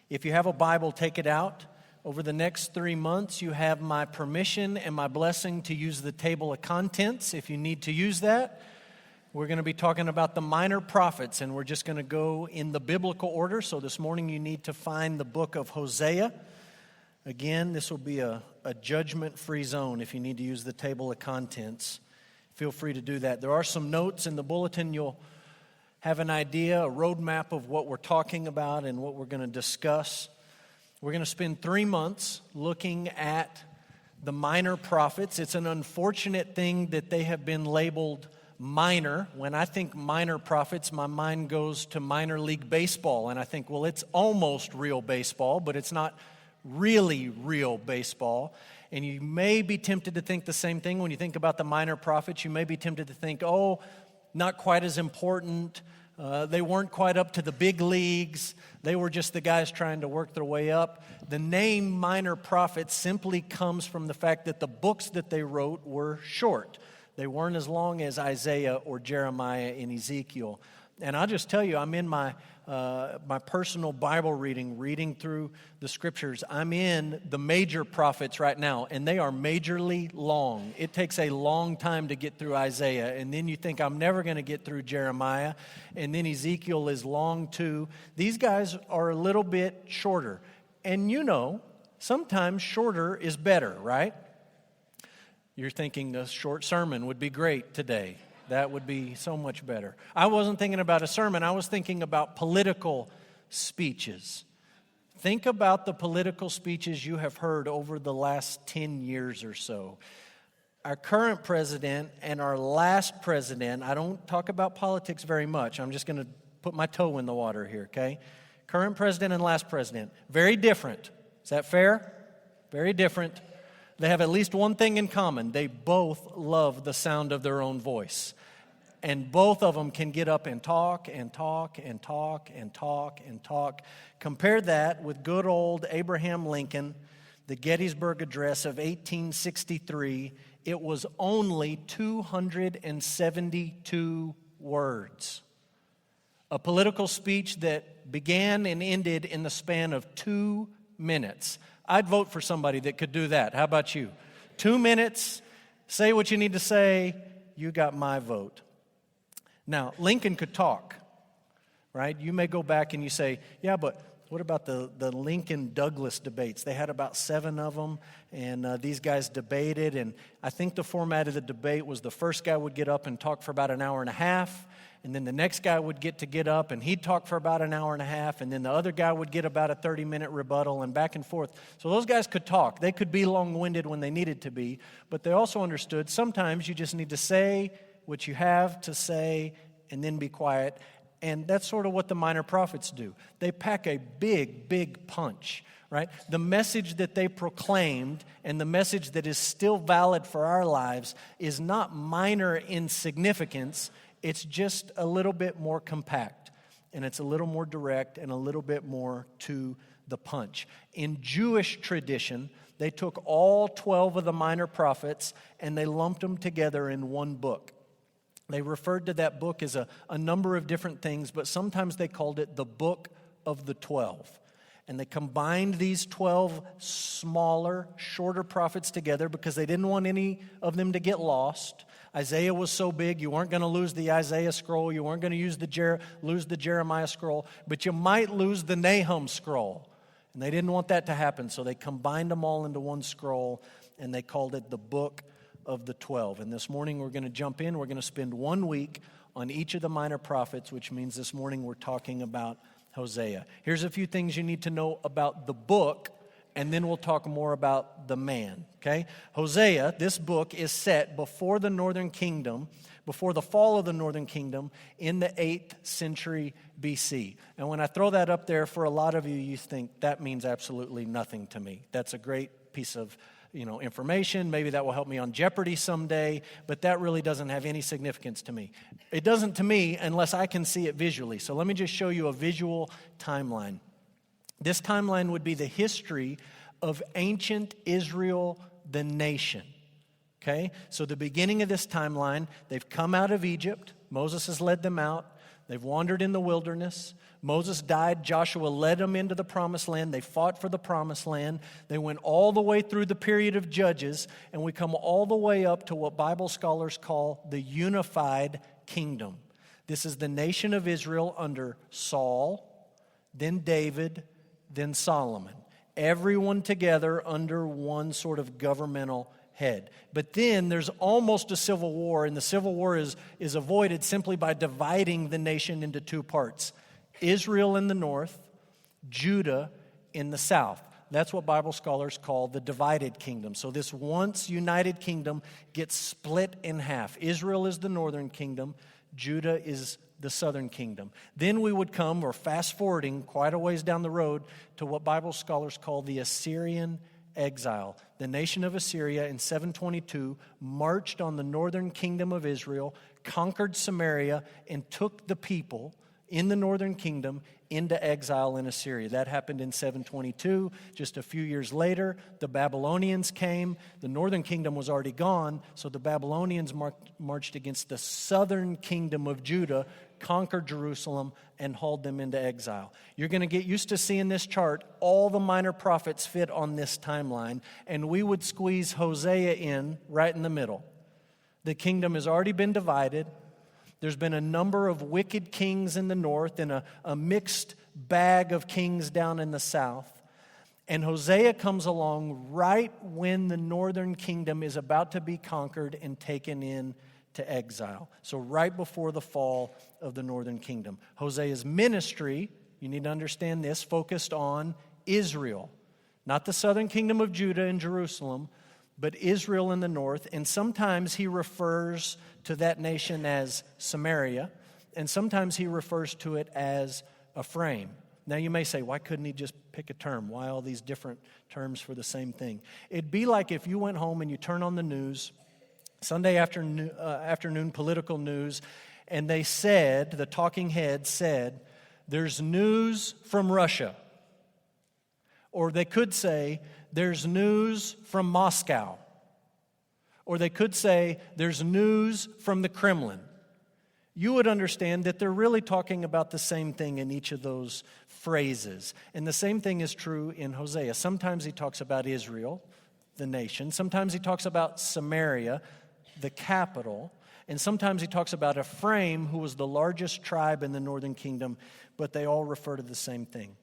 If you have a Bible, take it out. Over the next 3 months, you have my permission and my blessing to use the table of contents if you need to use that. We're going to be talking about the minor prophets, and we're just going to go in the biblical order. So this morning you need to find the book of Hosea. Again, this will be a judgment-free zone. If you need to use the table of contents, feel free to do that. There are some notes in the bulletin. You'll have an idea, a roadmap of what we're talking about and what we're going to discuss. We're going to spend 3 months looking at the minor prophets. It's an unfortunate thing that they have been labeled minor. When I think minor prophets, my mind goes to minor league baseball, and I think, well, it's almost real baseball, but it's not really real baseball. And you may be tempted to think the same thing when you think about the minor prophets. You may be tempted to think, oh, not quite as important. They weren't quite up to the big leagues. They were just the guys trying to work their way up. The name minor prophets simply comes from the fact that the books that they wrote were short. They weren't as long as Isaiah or Jeremiah and Ezekiel. And I'll just tell you, I'm in my personal Bible reading through the Scriptures. I'm in the major prophets right now, and they are majorly long. It takes a long time to get through Isaiah, and then you think, I'm never going to get through Jeremiah, and then Ezekiel is long too. These guys are a little bit shorter. And you know, sometimes shorter is better, right? You're thinking a short sermon would be great today. That would be so much better. I wasn't thinking about a sermon. I was thinking about political speeches. Think about the political speeches you have heard over the last 10 years or so. Our current president and our last president, I don't talk about politics very much. I'm just going to put my toe in the water here, okay? Current president and last president, very different. Is that fair? Very different. They have at least one thing in common. They both love the sound of their own voice. And both of them can get up and talk and talk and talk and talk and talk. Compare that with good old Abraham Lincoln, the Gettysburg Address of 1863. It was only 272 words. A political speech that began and ended in the span of 2 minutes. I'd vote for somebody that could do that. How about you? 2 minutes, say what you need to say, you got my vote. Now, Lincoln could talk, right? You may go back and you say, yeah, but what about the Lincoln-Douglas debates? They had about 7 of them, and these guys debated, and I think the format of the debate was the first guy would get up and talk for about an hour and a half, and then the next guy would get up, and he'd talk for about an hour and a half, and then the other guy would get about a 30-minute rebuttal, and back and forth. So those guys could talk. They could be long-winded when they needed to be, but they also understood sometimes you just need to say what you have to say and then be quiet. And that's sort of what the minor prophets do. They pack a big, big punch, right? The message that they proclaimed and the message that is still valid for our lives is not minor in significance. It's just a little bit more compact, and it's a little more direct and a little bit more to the punch. In Jewish tradition, they took all 12 of the minor prophets and they lumped them together in one book. They referred to that book as a number of different things, but sometimes they called it the Book of the 12. And they combined these 12 smaller, shorter prophets together because they didn't want any of them to get lost. Isaiah was so big, you weren't going to lose the Isaiah scroll. You weren't going to lose the Jeremiah scroll, but you might lose the Nahum scroll. And they didn't want that to happen, so they combined them all into one scroll, and they called it the Book of the 12. And this morning we're going to jump in. We're going to spend 1 week on each of the minor prophets, which means this morning we're talking about Hosea. Here's a few things you need to know about the book, and then we'll talk more about the man, okay? Hosea, this book is set before the northern kingdom, before the fall of the northern kingdom in the 8th century BC. And when I throw that up there, for a lot of you, you think that means absolutely nothing to me. That's a great piece of information. Maybe that will help me on Jeopardy someday, but that really doesn't have any significance to me. It doesn't to me unless I can see it visually. So let me just show you a visual timeline. This timeline would be the history of ancient Israel, the nation. Okay? So the beginning of this timeline, they've come out of Egypt. Moses has led them out. They've wandered in the wilderness. Moses died. Joshua led them into the promised land. They fought for the promised land. They went all the way through the period of Judges, and we come all the way up to what Bible scholars call the unified kingdom. This is the nation of Israel under Saul, then David, then Solomon. Everyone together under one sort of governmental head. But then there's almost a civil war, and the civil war is avoided simply by dividing the nation into two parts. Israel in the north, Judah in the south. That's what Bible scholars call the divided kingdom. So this once united kingdom gets split in half. Israel is the northern kingdom, Judah is the southern kingdom. Then we would come, or fast forwarding quite a ways down the road, to what Bible scholars call the Assyrian exile. The nation of Assyria in 722 marched on the northern kingdom of Israel, conquered Samaria, and took the people in the northern kingdom into exile in Assyria. That happened in 722. Just a few years later, the Babylonians came. The northern kingdom was already gone, so the Babylonians marched against the southern kingdom of Judah, conquered Jerusalem, and hauled them into exile. You're going to get used to seeing this chart. All the minor prophets fit on this timeline, and we would squeeze Hosea in right in the middle. The kingdom has already been divided. There's been a number of wicked kings in the north and a mixed bag of kings down in the south. And Hosea comes along right when the northern kingdom is about to be conquered and taken into exile. So right before the fall of the northern kingdom. Hosea's ministry, you need to understand this, focused on Israel. Not the southern kingdom of Judah and Jerusalem, but Israel in the north. And sometimes he refers to that nation as Samaria, and sometimes he refers to it as Ephraim. Now you may say, why couldn't he just pick a term? Why all these different terms for the same thing? It'd be like if you went home and you turn on the news, Sunday afternoon political news, and they said, the talking head said, there's news from Russia. Or they could say, there's news from Moscow. Or they could say, there's news from the Kremlin. You would understand that they're really talking about the same thing in each of those phrases. And the same thing is true in Hosea. Sometimes he talks about Israel, the nation. Sometimes he talks about Samaria, the capital. And sometimes he talks about Ephraim, who was the largest tribe in the northern kingdom. But they all refer to the same thing.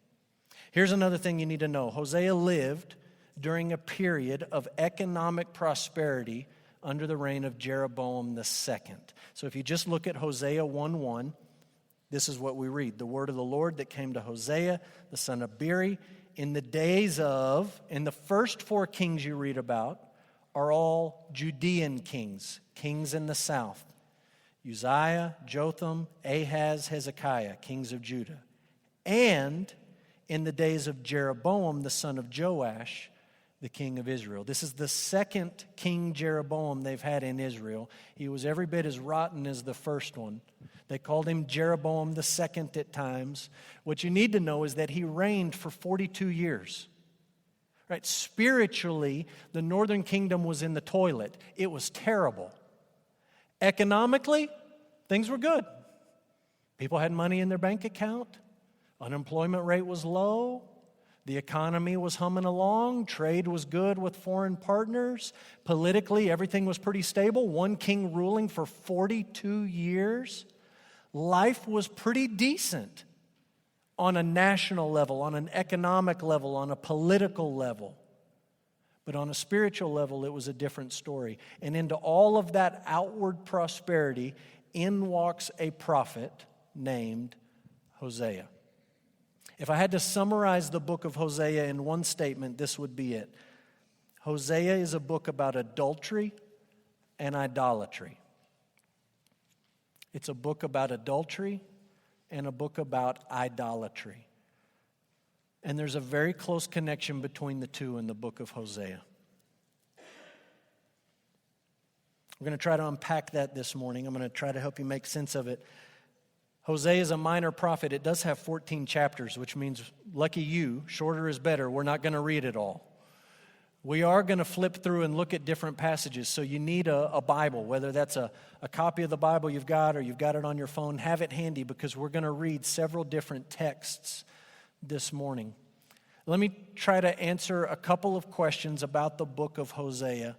Here's another thing you need to know. Hosea lived during a period of economic prosperity under the reign of Jeroboam II. So if you just look at Hosea 1:1, this is what we read. The word of the Lord that came to Hosea, the son of Beeri, in the days of, and the first four kings you read about are all Judean kings, kings in the south. Uzziah, Jotham, Ahaz, Hezekiah, kings of Judah. And in the days of Jeroboam, the son of Joash, the king of Israel. This is the second King Jeroboam they've had in Israel. He was every bit as rotten as the first one. They called him Jeroboam the second at times. What you need to know is that he reigned for 42 years. Right? Spiritually, the northern kingdom was in the toilet. It was terrible. Economically, things were good. People had money in their bank account. Unemployment rate was low. The economy was humming along. Trade was good with foreign partners. Politically, everything was pretty stable. One king ruling for 42 years. Life was pretty decent on a national level, on an economic level, on a political level. But on a spiritual level, it was a different story. And into all of that outward prosperity, in walks a prophet named Hosea. If I had to summarize the book of Hosea in one statement, this would be it. Hosea is a book about adultery and idolatry. It's a book about adultery and a book about idolatry. And there's a very close connection between the two in the book of Hosea. We're going to try to unpack that this morning. I'm going to try to help you make sense of it. Hosea is a minor prophet. It does have 14 chapters, which means, lucky you, shorter is better. We're not going to read it all. We are going to flip through and look at different passages, so you need a Bible, whether that's a copy of the Bible you've got or you've got it on your phone. Have it handy because we're going to read several different texts this morning. Let me try to answer a couple of questions about the book of Hosea.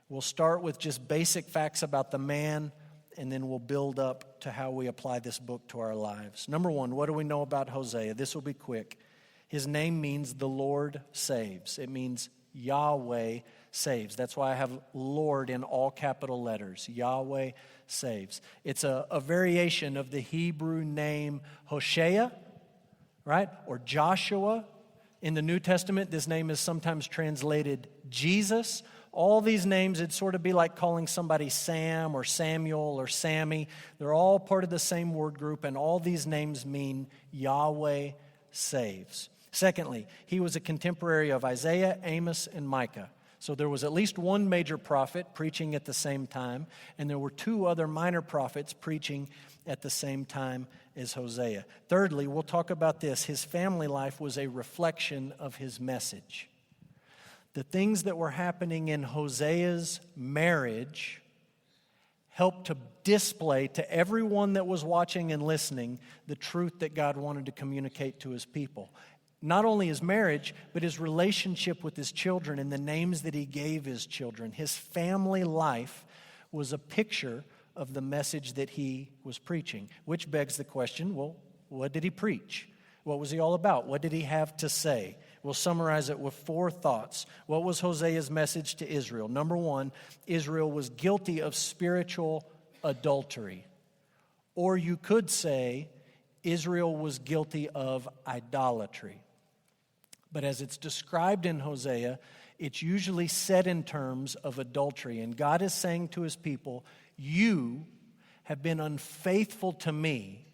We'll start with just basic facts about the man, and then we'll build up to how we apply this book to our lives. Number one, what do we know about Hosea? This will be quick. His name means the Lord saves. It means Yahweh saves. That's why I have Lord in all capital letters. Yahweh saves. It's a variation of the Hebrew name Hosea, right? Or Joshua. In the New Testament, this name is sometimes translated Jesus. All these names, it'd sort of be like calling somebody Sam or Samuel or Sammy. They're all part of the same word group, and all these names mean Yahweh saves. Secondly, he was a contemporary of Isaiah, Amos, and Micah. So there was at least one major prophet preaching at the same time, and there were two other minor prophets preaching at the same time as Hosea. Thirdly, we'll talk about this. His family life was a reflection of his message. The things that were happening in Hosea's marriage helped to display to everyone that was watching and listening the truth that God wanted to communicate to his people. Not only his marriage, but his relationship with his children and the names that he gave his children. His family life was a picture of the message that he was preaching, which begs the question, well, what did he preach? What was he all about? What did he have to say? We'll summarize it with 4 thoughts. What was Hosea's message to Israel? Number 1, Israel was guilty of spiritual adultery. Or you could say Israel was guilty of idolatry. But as it's described in Hosea, it's usually said in terms of adultery. And God is saying to his people, you have been unfaithful to me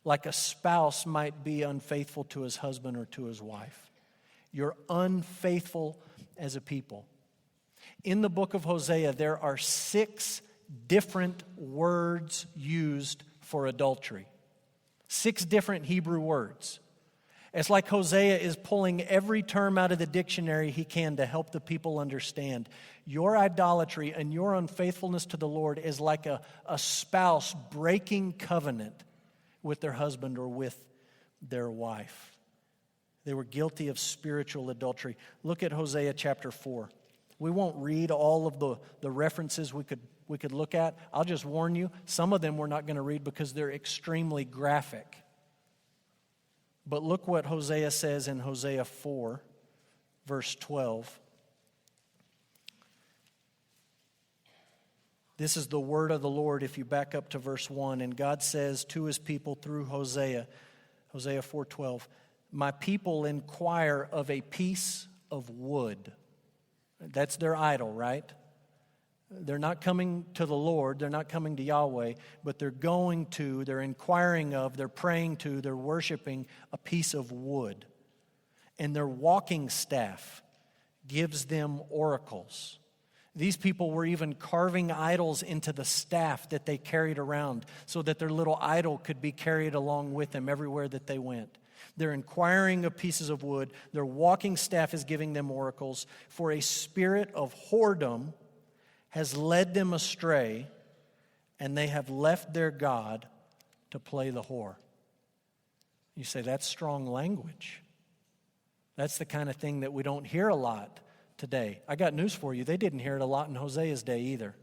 like a spouse might be unfaithful to his husband or to his wife. You're unfaithful as a people. In the book of Hosea, there are 6 different words used for adultery. 6 different Hebrew words. It's like Hosea is pulling every term out of the dictionary he can to help the people understand. Your idolatry and your unfaithfulness to the Lord is like a spouse breaking covenant with their husband or with their wife. They were guilty of spiritual adultery. Look at Hosea chapter 4. We won't read all of the references we could look at. I'll just warn you, some of them we're not going to read because they're extremely graphic. But look what Hosea says in Hosea 4, verse 12. This is the word of the Lord if you back up to verse 1. And God says to his people through Hosea, Hosea 4:12, my people inquire of a piece of wood. That's their idol, right? They're not coming to the Lord, they're not coming to Yahweh, but they're inquiring of, they're praying to, they're worshiping a piece of wood. And their walking staff gives them oracles. These people were even carving idols into the staff that they carried around so that their little idol could be carried along with them everywhere that they went. They're inquiring of pieces of wood. Their walking staff is giving them oracles. For a spirit of whoredom has led them astray, and they have left their God to play the whore. You say, that's strong language. That's the kind of thing that we don't hear a lot today. I got news for you. They didn't hear it a lot in Hosea's day either.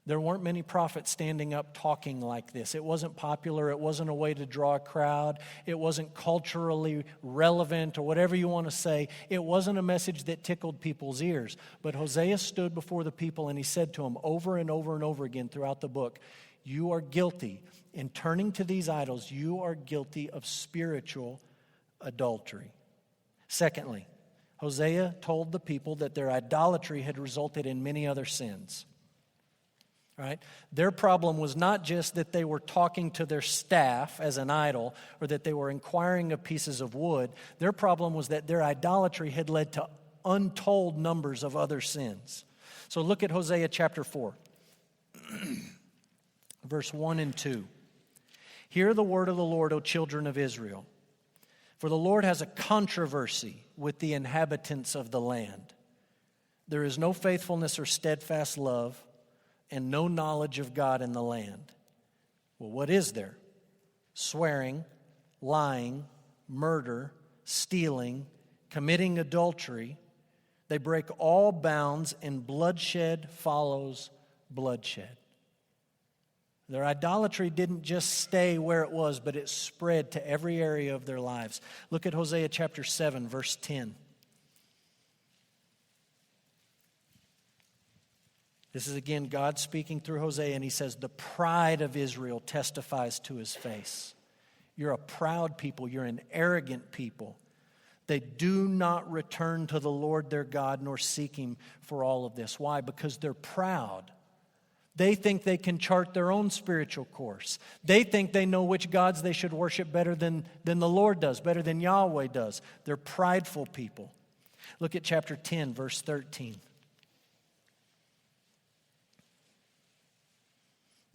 There weren't many prophets standing up talking like this. It wasn't popular. It wasn't a way to draw a crowd. It wasn't culturally relevant or whatever you want to say. It wasn't a message that tickled people's ears. But Hosea stood before the people and he said to them over and over and over again throughout the book, you are guilty. In turning to these idols, you are guilty of spiritual adultery. Secondly, Hosea told the people that their idolatry had resulted in many other sins. Right? Their problem was not just that they were talking to their staff as an idol or that they were inquiring of pieces of wood. Their problem was that their idolatry had led to untold numbers of other sins. So look at Hosea chapter 4, verse 1 and 2. Hear the word of the Lord, O children of Israel. For the Lord has a controversy with the inhabitants of the land. There is no faithfulness or steadfast love, and no knowledge of God in the land. Well, what is there? Swearing, lying, murder, stealing, committing adultery. They break all bounds, and bloodshed follows bloodshed. Their idolatry didn't just stay where it was, but it spread to every area of their lives. Look at Hosea chapter 7, verse 10. This is again God speaking through Hosea, and he says, the pride of Israel testifies to his face. You're a proud people. You're an arrogant people. They do not return to the Lord their God nor seek him for all of this. Why? Because they're proud. They think they can chart their own spiritual course. They think they know which gods they should worship better than the Lord does, better than Yahweh does. They're prideful people. Look at chapter 10, verse 13.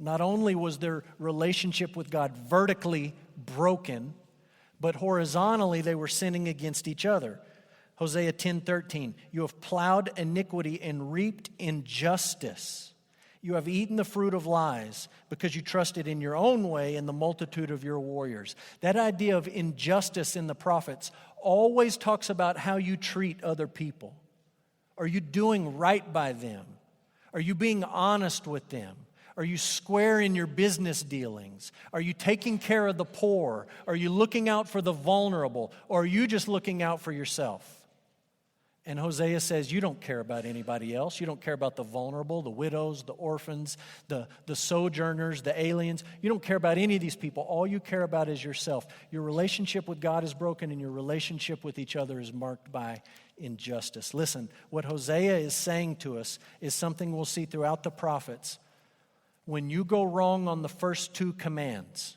Not only was their relationship with God vertically broken, but horizontally they were sinning against each other. Hosea 10:13, you have plowed iniquity and reaped injustice. You have eaten the fruit of lies because you trusted in your own way and the multitude of your warriors. That idea of injustice in the prophets always talks about how you treat other people. Are you doing right by them? Are you being honest with them? Are you square in your business dealings? Are you taking care of the poor? Are you looking out for the vulnerable? Or are you just looking out for yourself? And Hosea says, you don't care about anybody else. You don't care about the vulnerable, the widows, the orphans, the sojourners, the aliens. You don't care about any of these people. All you care about is yourself. Your relationship with God is broken, and your relationship with each other is marked by injustice. Listen, what Hosea is saying to us is something we'll see throughout the prophets. When you go wrong on the first two commands,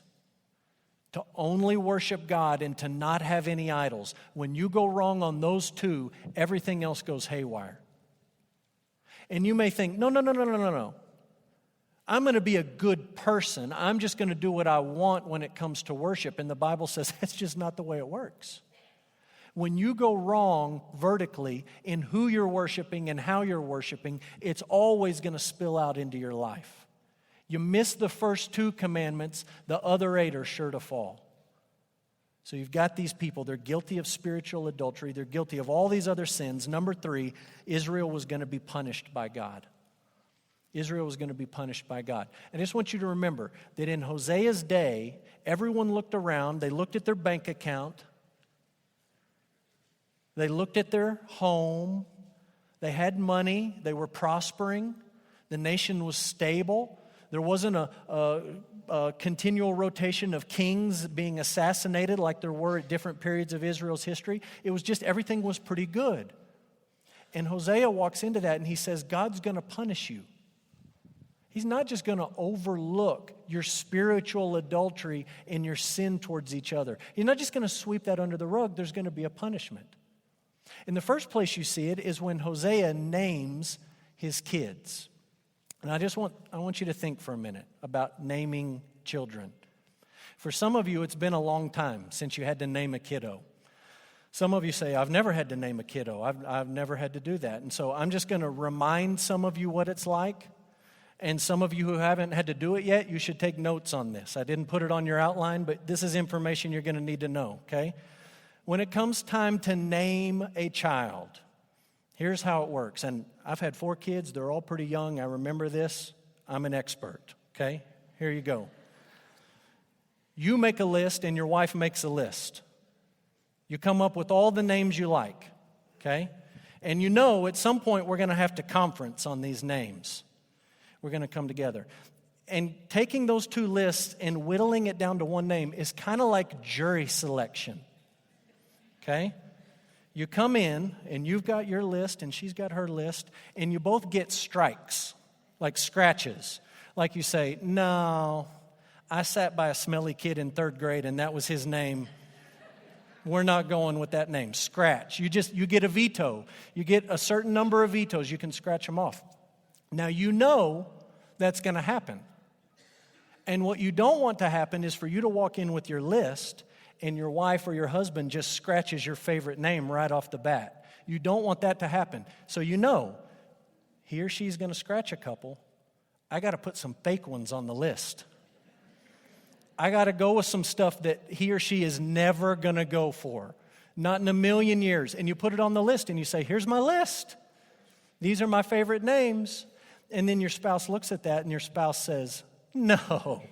to only worship God and to not have any idols, when you go wrong on those two, everything else goes haywire. And you may think, no. I'm going to be a good person. I'm just going to do what I want when it comes to worship. And the Bible says that's just not the way it works. When you go wrong vertically in who you're worshiping and how you're worshiping, it's always going to spill out into your life. You miss the first two commandments, the other 8 are sure to fall. So you've got these people, they're guilty of spiritual adultery, they're guilty of all these other sins. Number 3, Israel was going to be punished by God. Israel was going to be punished by God. I just want you to remember that in Hosea's day, everyone looked around, they looked at their bank account, they looked at their home, they had money, they were prospering, the nation was stable. There wasn't a continual rotation of kings being assassinated like there were at different periods of Israel's history. It was just everything was pretty good. And Hosea walks into that and he says, God's going to punish you. He's not just going to overlook your spiritual adultery and your sin towards each other. He's not just going to sweep that under the rug. There's going to be a punishment. In the first place you see it is when Hosea names his kids. And I want you to think for a minute about naming children. For some of you, it's been a long time since you had to name a kiddo. Some of you say, I've never had to name a kiddo. I've never had to do that. And so I'm just going to remind some of you what it's like. And some of you who haven't had to do it yet, you should take notes on this. I didn't put it on your outline, but this is information you're going to need to know, okay? When it comes time to name a child, here's how it works. And I've had 4 kids. They're all pretty young. I remember this. I'm an expert, okay? Here you go. You make a list and your wife makes a list. You come up with all the names you like, okay? And you know at some point we're going to have to conference on these names. We're going to come together. And taking those 2 lists and whittling it down to one name is kind of like jury selection, okay? You come in, and you've got your list, and she's got her list, and you both get strikes, like scratches. Like you say, no, I sat by a smelly kid in 3rd grade, and that was his name. We're not going with that name. Scratch. You get a veto. You get a certain number of vetoes. You can scratch them off. Now, you know that's going to happen. And what you don't want to happen is for you to walk in with your list, and your wife or your husband just scratches your favorite name right off the bat. You don't want that to happen. So you know, he or she's going to scratch a couple. I got to put some fake ones on the list. I got to go with some stuff that he or she is never going to go for. Not in a million years. And you put it on the list and you say, here's my list. These are my favorite names. And then your spouse looks at that and your spouse says, no,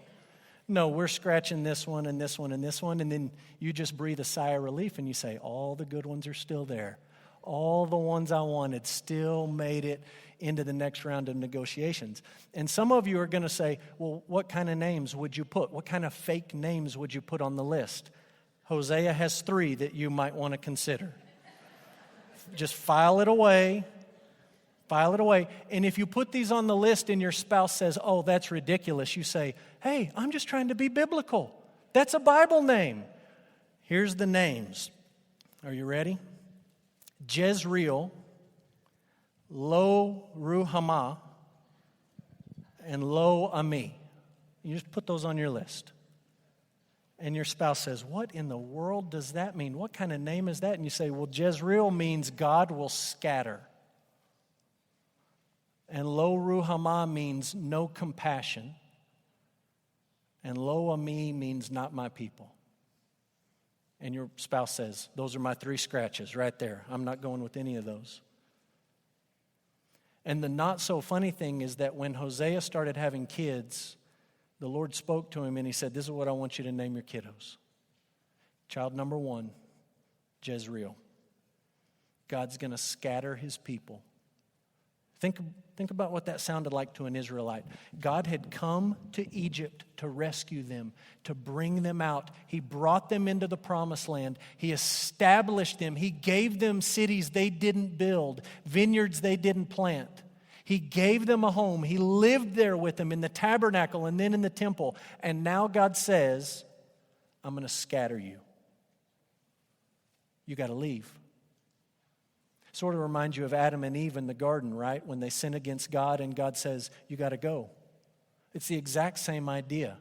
we're scratching this one and this one and this one. And then you just breathe a sigh of relief and you say, all the good ones are still there. All the ones I wanted still made it into the next round of negotiations. And some of you are going to say, well, what kind of names would you put? What kind of fake names would you put on the list? Hosea has 3 that you might want to consider. Just file it away. File it away. And if you put these on the list and your spouse says, oh, that's ridiculous, you say, hey, I'm just trying to be biblical. That's a Bible name. Here's the names. Are you ready? Jezreel, Lo Ruhamah, and Lo Ami. You just put those on your list. And your spouse says, what in the world does that mean? What kind of name is that? And you say, well, Jezreel means God will scatter. And Lo Ruhamah means no compassion. And Lo Ami means not my people. And your spouse says, those are my 3 scratches right there. I'm not going with any of those. And the not so funny thing is that when Hosea started having kids, the Lord spoke to him and he said, this is what I want you to name your kiddos. Child number 1, Jezreel. God's going to scatter his people. Think about what that sounded like to an Israelite. God had come to Egypt to rescue them, to bring them out. He brought them into the promised land. He established them. He gave them cities they didn't build, vineyards they didn't plant. He gave them a home. He lived there with them in the tabernacle and then in the temple. And now God says, I'm going to scatter you. You got to leave. Sort of reminds you of Adam and Eve in the garden, right? When they sin against God and God says, you got to go. It's the exact same idea.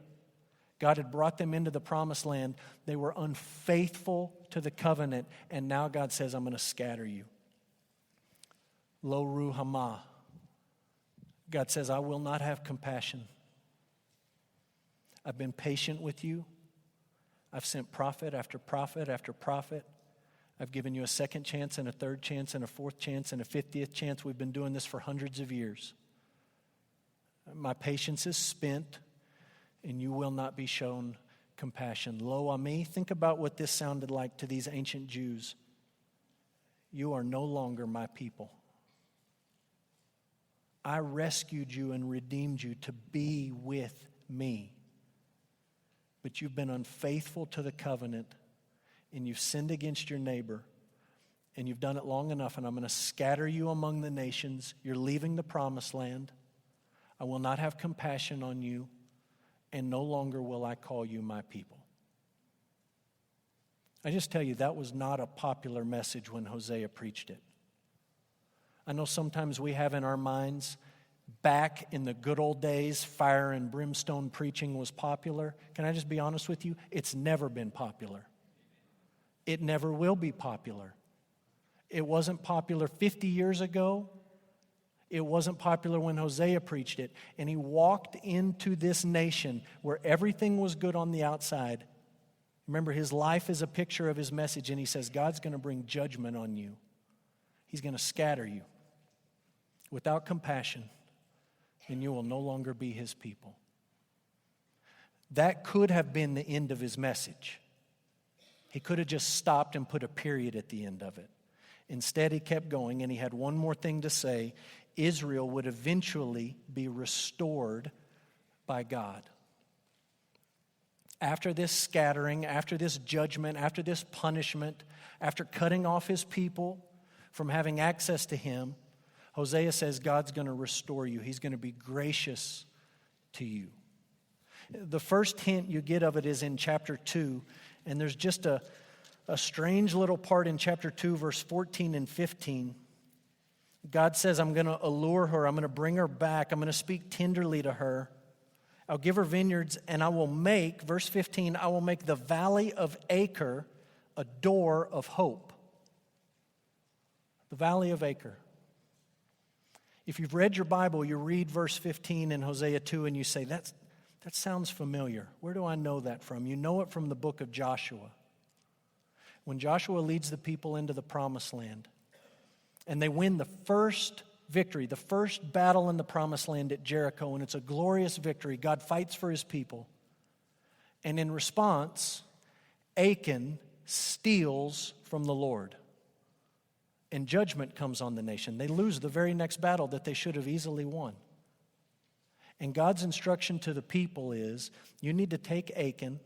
God had brought them into the promised land. They were unfaithful to the covenant. And now God says, I'm going to scatter you. Lo Ruhamah. God says, I will not have compassion. I've been patient with you. I've sent prophet after prophet after prophet. I've given you a second chance and a third chance and a fourth chance and a 50th chance. We've been doing this for hundreds of years. My patience is spent, and you will not be shown compassion. Lo Ami, think about what this sounded like to these ancient Jews. You are no longer my people. I rescued you and redeemed you to be with me. But you've been unfaithful to the covenant, and you've sinned against your neighbor, and you've done it long enough, and I'm going to scatter you among the nations. You're leaving the promised land. I will not have compassion on you, and no longer will I call you my people. I just tell you, that was not a popular message when Hosea preached it. I know sometimes we have in our minds, back in the good old days, fire and brimstone preaching was popular. Can I just be honest with you? It's never been popular. It never will be popular. It wasn't popular 50 years ago. It wasn't popular when Hosea preached it. And he walked into this nation where everything was good on the outside. Remember, his life is a picture of his message, and he says, God's going to bring judgment on you. He's going to scatter you without compassion, and you will no longer be his people. That could have been the end of his message. He could have just stopped and put a period at the end of it. Instead, he kept going, and he had one more thing to say. Israel would eventually be restored by God. After this scattering, after this judgment, after this punishment, after cutting off his people from having access to him, Hosea says God's going to restore you. He's going to be gracious to you. The first hint you get of it is in chapter 2, and there's just a strange little part in chapter 2, verse 14 and 15. God says, I'm going to allure her. I'm going to bring her back. I'm going to speak tenderly to her. I'll give her vineyards, and I will make, verse 15, I will make the valley of Acre a door of hope. The valley of Acre. If you've read your Bible, you read verse 15 in Hosea 2, and you say, that sounds familiar. Where do I know that from? You know it from the book of Joshua. When Joshua leads the people into the promised land, and they win the first victory, the first battle in the promised land at Jericho, and it's a glorious victory. God fights for his people. And in response, Achan steals from the Lord. And judgment comes on the nation. They lose the very next battle that they should have easily won. And God's instruction to the people is, you need to take Achan,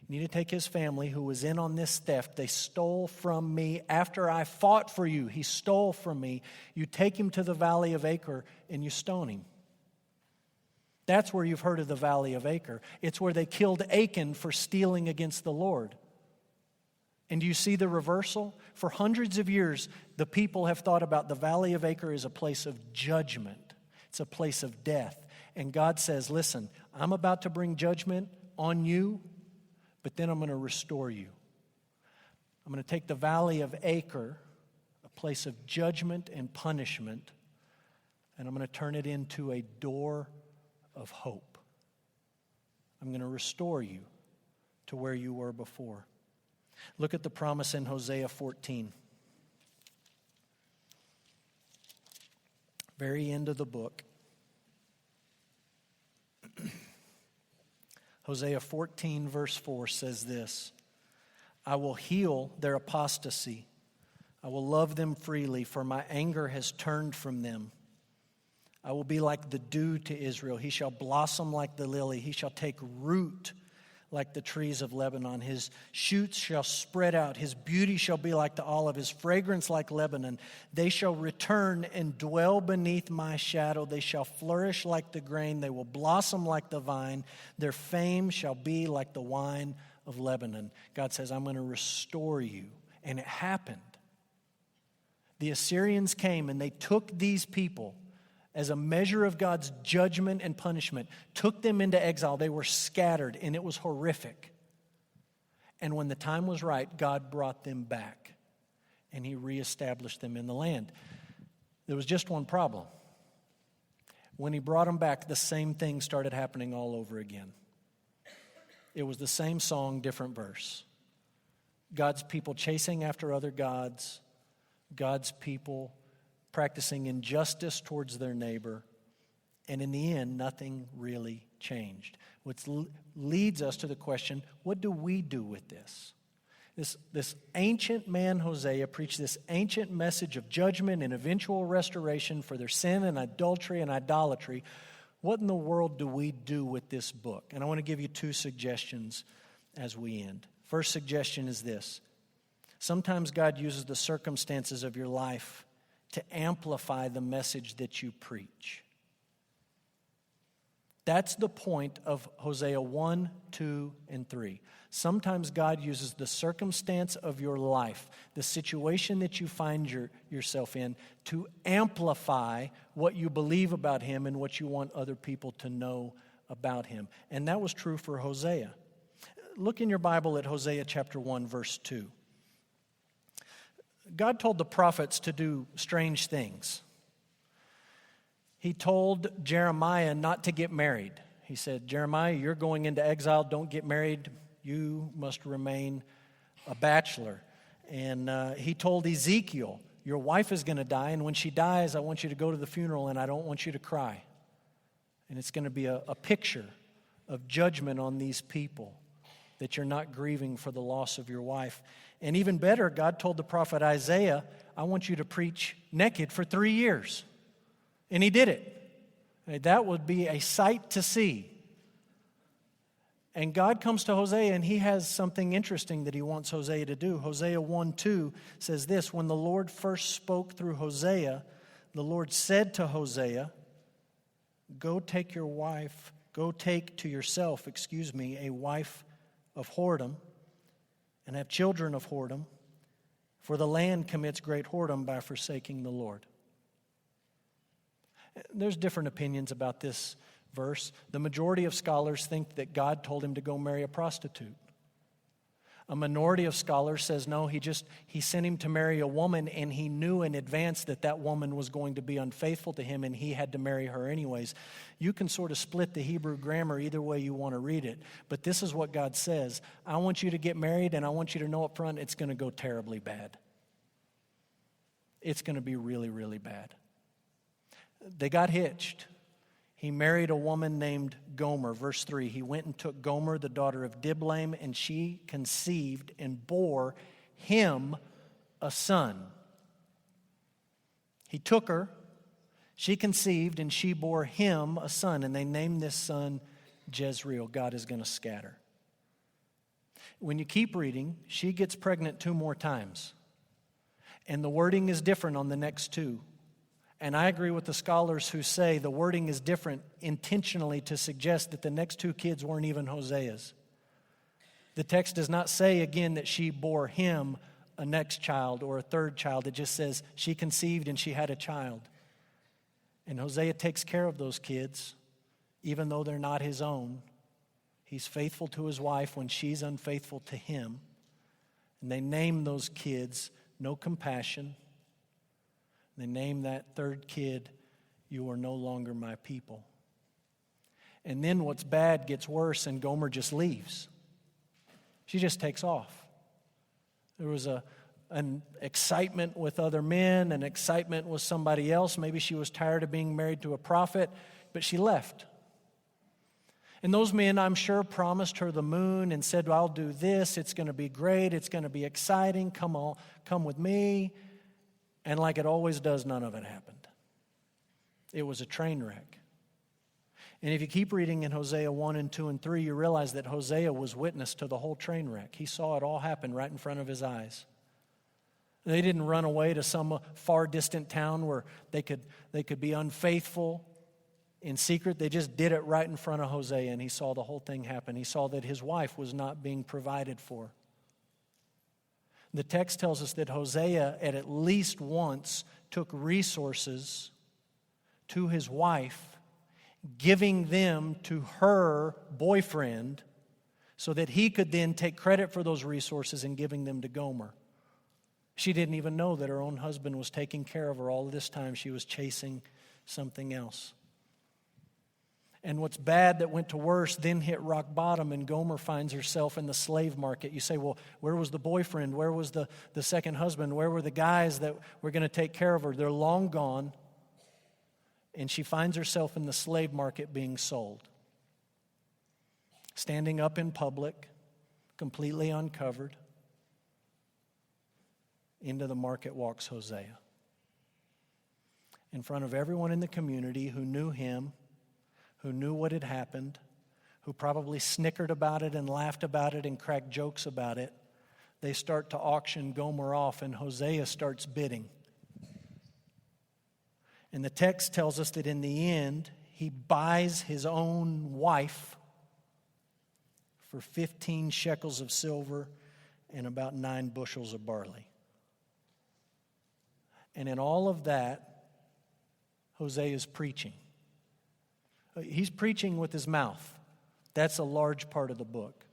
you need to take his family who was in on this theft. They stole from me after I fought for you. He stole from me. You take him to the valley of Acre and you stone him. That's where you've heard of the valley of Acre. It's where they killed Achan for stealing against the Lord. And do you see the reversal? For hundreds of years, the people have thought about the valley of Acre as a place of judgment. It's a place of death. And God says, listen, I'm about to bring judgment on you, but then I'm going to restore you. I'm going to take the valley of Acre, a place of judgment and punishment, and I'm going to turn it into a door of hope. I'm going to restore you to where you were before. Look at the promise in Hosea 14. Very end of the book. Hosea 14 verse 4 says this, I will heal their apostasy. I will love them freely, for my anger has turned from them. I will be like the dew to Israel. He shall blossom like the lily. He shall take root like the trees of Lebanon. His shoots shall spread out. His beauty shall be like the olive, his fragrance like Lebanon. They shall return and dwell beneath my shadow. They shall flourish like the grain. They will blossom like the vine. Their fame shall be like the wine of Lebanon. God says, I'm going to restore you. And it happened. The Assyrians came and they took these people as a measure of God's judgment and punishment, took them into exile. They were scattered, and it was horrific. And when the time was right, God brought them back, and he reestablished them in the land. There was just one problem. When he brought them back, the same thing started happening all over again. It was the same song, different verse. God's people chasing after other gods, God's people practicing injustice towards their neighbor, and in the end, nothing really changed. Which leads us to the question, what do we do with this? This ancient man, Hosea, preached this ancient message of judgment and eventual restoration for their sin and adultery and idolatry. What in the world do we do with this book? And I want to give you two suggestions as we end. First suggestion is this. Sometimes God uses the circumstances of your life to amplify the message that you preach. That's the point of Hosea 1, 2, and 3. Sometimes God uses the circumstance of your life, the situation that you find yourself in, to amplify what you believe about him and what you want other people to know about him. And that was true for Hosea. Look in your Bible at Hosea chapter 1, verse 2. God told the prophets to do strange things. He told Jeremiah not to get married. He said, Jeremiah, you're going into exile. Don't get married. You must remain a bachelor. And he told Ezekiel, your wife is going to die, and when she dies, I want you to go to the funeral, and I don't want you to cry. And it's going to be a picture of judgment on these people, that you're not grieving for the loss of your wife. And even better, God told the prophet Isaiah, I want you to preach naked for 3 years. And he did it. That would be a sight to see. And God comes to Hosea, and he has something interesting that he wants Hosea to do. Hosea 1:2 says this, when the Lord first spoke through Hosea, the Lord said to Hosea, go take to yourself, a wife of whoredom, and have children of whoredom, for the land commits great whoredom by forsaking the Lord. There's different opinions about this verse, the majority of scholars think that God told him to go marry a prostitute. A minority of scholars says no, he sent him to marry a woman, and he knew in advance that that woman was going to be unfaithful to him, and he had to marry her anyways. You can sort of split the Hebrew grammar either way you want to read it, but this is what God says. I want you to get married, and I want you to know up front it's going to go terribly bad. It's going to be really, really bad. They got hitched. He married a woman named Gomer. Verse 3, he went and took Gomer, the daughter of Diblaim, and she conceived and bore him a son. He took her, she conceived, and she bore him a son, and they named this son Jezreel. God is going to scatter. When you keep reading, she gets pregnant 2 more times, and the wording is different on the next 2. And I agree with the scholars who say the wording is different intentionally to suggest that the next 2 kids weren't even Hosea's. The text does not say again that she bore him a next child or a third child. It just says she conceived and she had a child. And Hosea takes care of those kids, even though they're not his own. He's faithful to his wife when she's unfaithful to him. And they name those kids No Compassion. They name that third kid, You Are No Longer My People. And then what's bad gets worse, and Gomer just leaves. She just takes off. There was an excitement with other men, an excitement with somebody else. Maybe she was tired of being married to a prophet, but she left. And those men, I'm sure, promised her the moon and said, I'll do this. It's going to be great. It's going to be exciting. Come with me. And like it always does, none of it happened. It was a train wreck. And if you keep reading in Hosea 1 and 2 and 3, you realize that Hosea was witness to the whole train wreck. He saw it all happen right in front of his eyes. They didn't run away to some far distant town where they could be unfaithful in secret. They just did it right in front of Hosea, and he saw the whole thing happen. He saw that his wife was not being provided for. The text tells us that Hosea at least once took resources to his wife, giving them to her boyfriend so that he could then take credit for those resources and giving them to Gomer. She didn't even know that her own husband was taking care of her all of this time. She was chasing something else. And what's bad that went to worse then hit rock bottom, and Gomer finds herself in the slave market. You say, well, where was the boyfriend? Where was the second husband? Where were the guys that were going to take care of her? They're long gone. And she finds herself in the slave market being sold. Standing up in public, completely uncovered. Into the market walks Hosea. In front of everyone in the community who knew him, who knew what had happened, who probably snickered about it and laughed about it and cracked jokes about it, they start to auction Gomer off, and Hosea starts bidding. And the text tells us that in the end, he buys his own wife for 15 shekels of silver and about 9 bushels of barley. And in all of that, Hosea is preaching. He's preaching with his mouth. That's a large part of the book.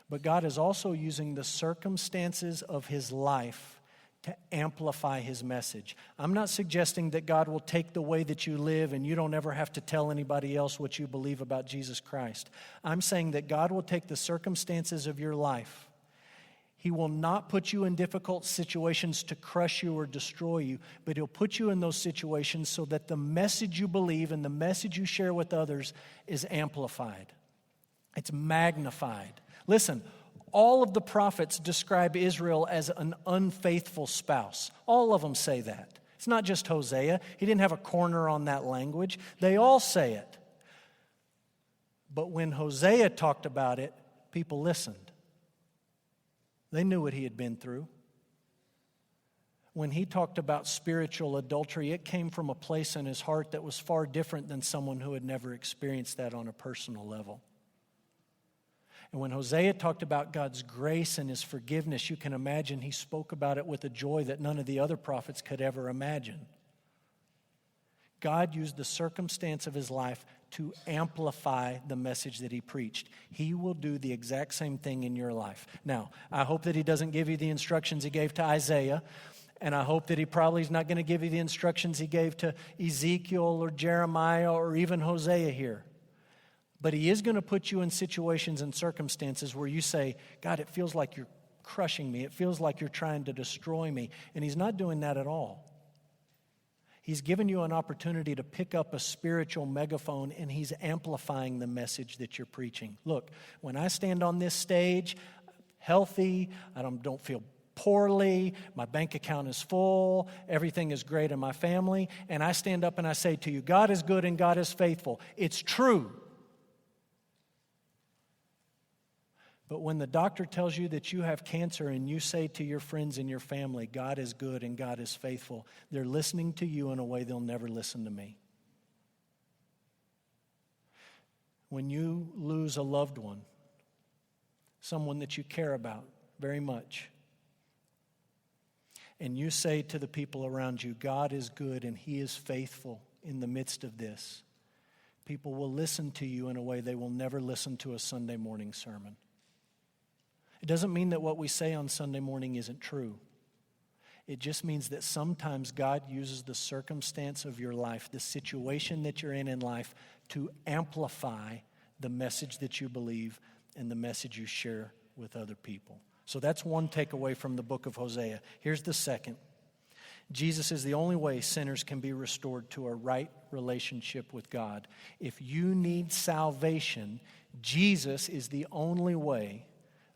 But God is also using the circumstances of his life to amplify his message. I'm not suggesting that God will take the way that you live and you don't ever have to tell anybody else what you believe about Jesus Christ. I'm saying that God will take the circumstances of your life. He will not put you in difficult situations to crush you or destroy you, but he'll put you in those situations so that the message you believe and the message you share with others is amplified. It's magnified. Listen, all of the prophets describe Israel as an unfaithful spouse. All of them say that. It's not just Hosea. He didn't have a corner on that language. They all say it. But when Hosea talked about it, people listened. They knew what he had been through. When he talked about spiritual adultery, it came from a place in his heart that was far different than someone who had never experienced that on a personal level. And when Hosea talked about God's grace and his forgiveness, you can imagine he spoke about it with a joy that none of the other prophets could ever imagine. God used the circumstance of his life to amplify the message that he preached. He will do the exact same thing in your life. Now, I hope that he doesn't give you the instructions he gave to Isaiah, and I hope that he probably is not going to give you the instructions he gave to Ezekiel or Jeremiah or even Hosea here. But he is going to put you in situations and circumstances where you say, God, it feels like you're crushing me. It feels like you're trying to destroy me. And he's not doing that at all. He's given you an opportunity to pick up a spiritual megaphone, and he's amplifying the message that you're preaching. Look, when I stand on this stage, healthy, I don't feel poorly, my bank account is full, everything is great in my family, and I stand up and I say to you, God is good and God is faithful. It's true. But when the doctor tells you that you have cancer and you say to your friends and your family, God is good and God is faithful, they're listening to you in a way they'll never listen to me. When you lose a loved one, someone that you care about very much, and you say to the people around you, God is good and he is faithful in the midst of this, people will listen to you in a way they will never listen to a Sunday morning sermon. It doesn't mean that what we say on Sunday morning isn't true. It just means that sometimes God uses the circumstance of your life, the situation that you're in life, to amplify the message that you believe and the message you share with other people. So that's one takeaway from the book of Hosea. Here's the second. Jesus is the only way sinners can be restored to a right relationship with God. If you need salvation, Jesus is the only way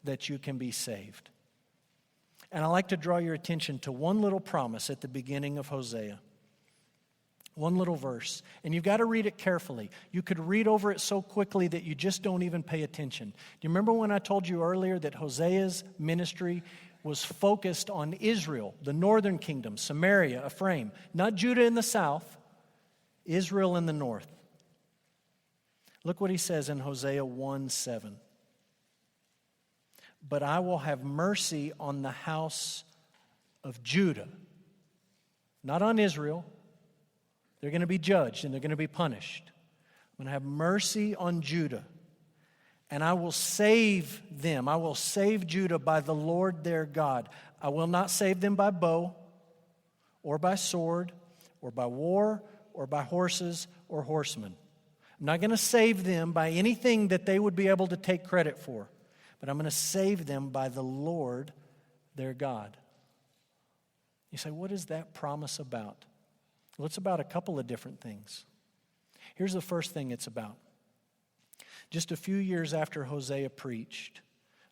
that you can be saved. And I like to draw your attention to one little promise at the beginning of Hosea. One little verse. And you've got to read it carefully. You could read over it so quickly that you just don't even pay attention. Do you remember when I told you earlier that Hosea's ministry was focused on Israel, the northern kingdom, Samaria, Ephraim, not Judah in the south, Israel in the north? Look what he says in Hosea 1:7. But I will have mercy on the house of Judah, not on Israel. They're going to be judged and they're going to be punished. I'm going to have mercy on Judah, and I will save them. I will save Judah by the Lord their God. I will not save them by bow or by sword or by war or by horses or horsemen. I'm not going to save them by anything that they would be able to take credit for. But I'm going to save them by the Lord their God. You say, what is that promise about? Well, it's about a couple of different things. Here's the first thing it's about. Just a few years after Hosea preached,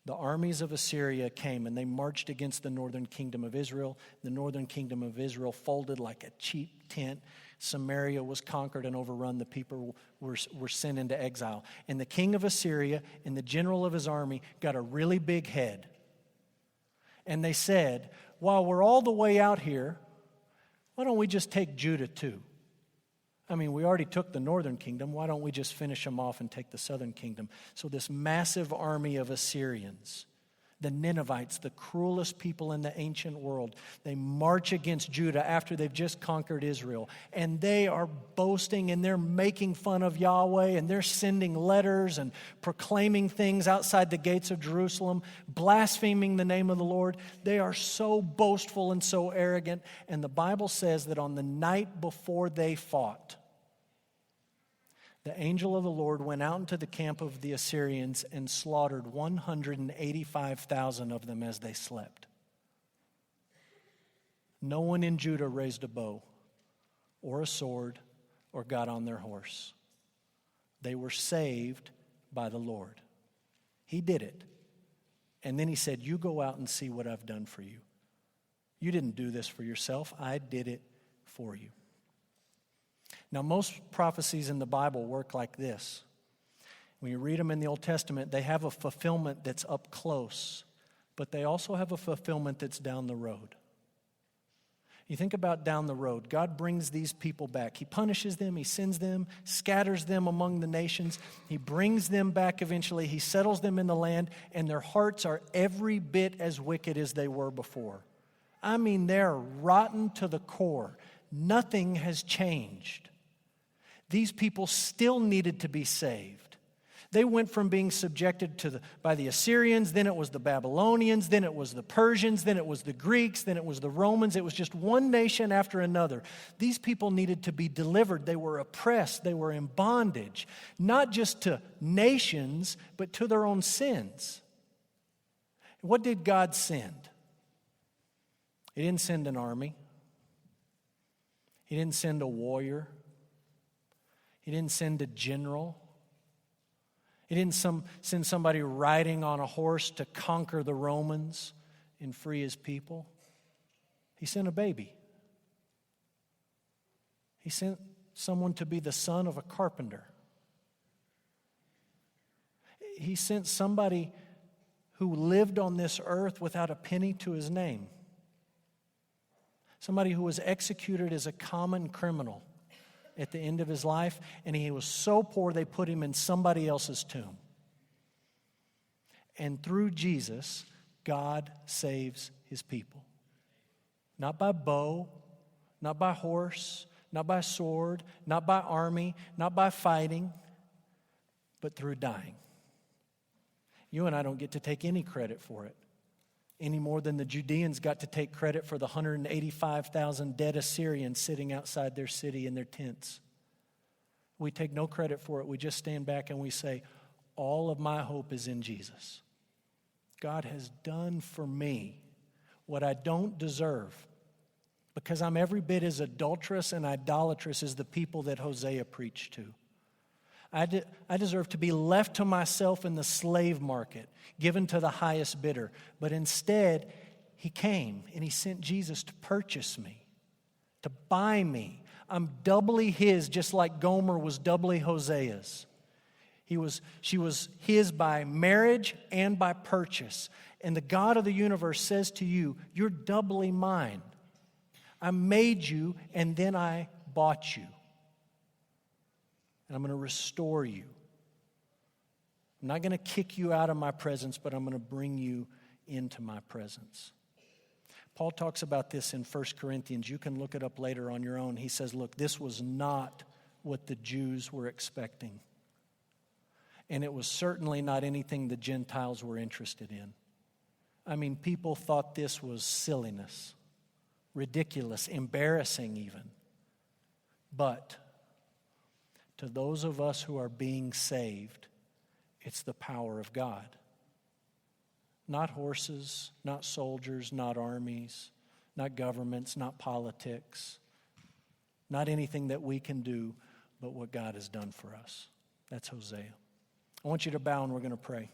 the armies of Assyria came and they marched against the northern kingdom of Israel. The northern kingdom of Israel folded like a cheap tent. Samaria was conquered and overrun. The people were sent into exile. And the king of Assyria and the general of his army got a really big head. And they said, while we're all the way out here, why don't we just take Judah too? I mean, we already took the northern kingdom. Why don't we just finish them off and take the southern kingdom? So this massive army of Assyrians, the Ninevites, the cruelest people in the ancient world, they march against Judah after they've just conquered Israel. And they are boasting and they're making fun of Yahweh and they're sending letters and proclaiming things outside the gates of Jerusalem, blaspheming the name of the Lord. They are so boastful and so arrogant. And the Bible says that on the night before they fought, the angel of the Lord went out into the camp of the Assyrians and slaughtered 185,000 of them as they slept. No one in Judah raised a bow or a sword or got on their horse. They were saved by the Lord. He did it. And then he said, you go out and see what I've done for you. You didn't do this for yourself. I did it for you. Now, most prophecies in the Bible work like this. When you read them in the Old Testament, they have a fulfillment that's up close, but they also have a fulfillment that's down the road. You think about down the road. God brings these people back. He punishes them. He sends them, scatters them among the nations. He brings them back eventually. He settles them in the land, and their hearts are every bit as wicked as they were before. I mean, they're rotten to the core. Nothing has changed. these people still needed to be saved. They went from being subjected by the Assyrians, then it was the Babylonians, then it was the Persians, then it was the Greeks, then it was the Romans. It was just one nation after another. These people needed to be delivered. They were oppressed. They were in bondage, not just to nations, but to their own sins. What did God send? He didn't send an army. He didn't send a warrior. He didn't send a general. He didn't send somebody riding on a horse to conquer the Romans and free his people. He sent a baby. He sent someone to be the son of a carpenter. He sent somebody who lived on this earth without a penny to his name. Somebody who was executed as a common criminal at the end of his life, and he was so poor they put him in somebody else's tomb. And through Jesus, God saves his people. Not by bow, not by horse, not by sword, not by army, not by fighting, but through dying. You and I don't get to take any credit for it, any more than the Judeans got to take credit for the 185,000 dead Assyrians sitting outside their city in their tents. We take no credit for it. We just stand back and we say, all of my hope is in Jesus. God has done for me what I don't deserve, because I'm every bit as adulterous and idolatrous as the people that Hosea preached to. I deserve to be left to myself in the slave market, given to the highest bidder. But instead, he came and he sent Jesus to purchase me, to buy me. I'm doubly his, just like Gomer was doubly Hosea's. She was his by marriage and by purchase. And the God of the universe says to you, you're doubly mine. I made you and then I bought you. And I'm going to restore you. I'm not going to kick you out of my presence, but I'm going to bring you into my presence. Paul talks about this in 1 Corinthians. You can look it up later on your own. He says, look, this was not what the Jews were expecting. And it was certainly not anything the Gentiles were interested in. I mean, people thought this was silliness, ridiculous, embarrassing even. But to those of us who are being saved, it's the power of God. Not horses, not soldiers, not armies, not governments, not politics, not anything that we can do, but what God has done for us. That's Hosea. I want you to bow and we're going to pray.